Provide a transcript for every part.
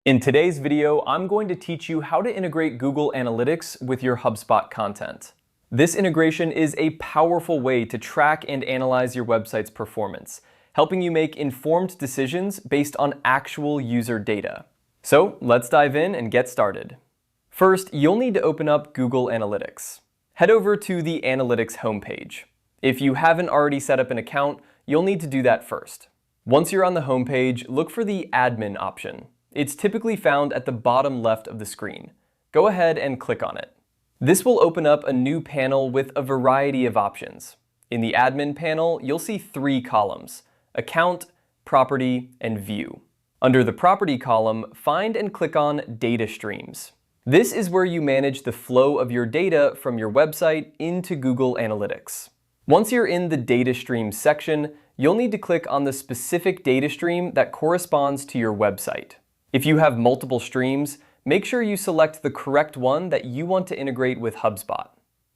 In today's video, I'm going to teach you how to integrate Google Analytics with your HubSpot content. This integration is a powerful way to track and analyze your website's performance, helping you make informed decisions based on actual user data. So let's dive in and get started. First, you'll need to open up Google Analytics. Head over to the Analytics homepage. If you haven't already set up an account, you'll need to do that first. Once you're on the homepage, look for the Admin option. It's typically found at the bottom left of the screen. Go ahead and click on it. This will open up a new panel with a variety of options. In the Admin panel, you'll see three columns: Account, Property, and View. Under the Property column, find and click on Data Streams. This is where you manage the flow of your data from your website into Google Analytics. Once you're in the Data Streams section, you'll need to click on the specific data stream that corresponds to your website. If you have multiple streams, make sure you select the correct one that you want to integrate with HubSpot.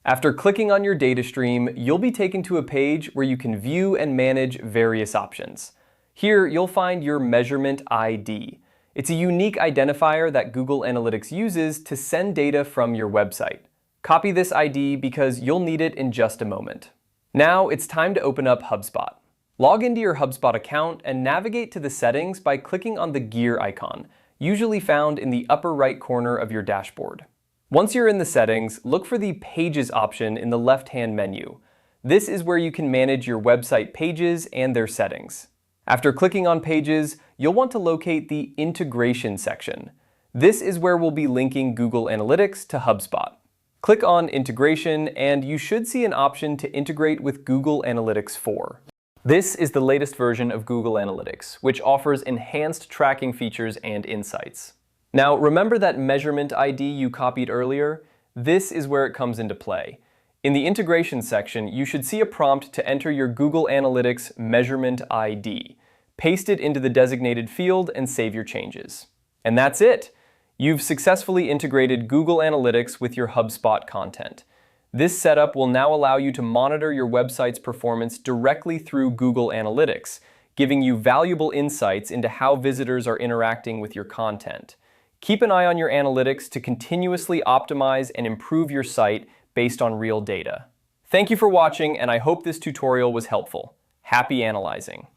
After clicking on your data stream, you'll be taken to a page where you can view and manage various options. Here, you'll find your Measurement ID. It's a unique identifier that Google Analytics uses to send data from your website. Copy this ID because you'll need it in just a moment. Now it's time to open up HubSpot. Log into your HubSpot account and navigate to the settings by clicking on the gear icon, usually found in the upper right corner of your dashboard. Once you're in the settings, look for the Pages option in the left-hand menu. This is where you can manage your website pages and their settings. After clicking on Pages, you'll want to locate the Integration section. This is where we'll be linking Google Analytics to HubSpot. Click on Integration and you should see an option to integrate with Google Analytics 4. This is the latest version of Google Analytics, which offers enhanced tracking features and insights. Now, remember that Measurement ID you copied earlier? This is where it comes into play. In the Integration section, you should see a prompt to enter your Google Analytics Measurement ID. Paste it into the designated field and save your changes. And that's it! You've successfully integrated Google Analytics with your HubSpot content. This setup will now allow you to monitor your website's performance directly through Google Analytics, giving you valuable insights into how visitors are interacting with your content. Keep an eye on your analytics to continuously optimize and improve your site based on real data. Thank you for watching, and I hope this tutorial was helpful. Happy analyzing!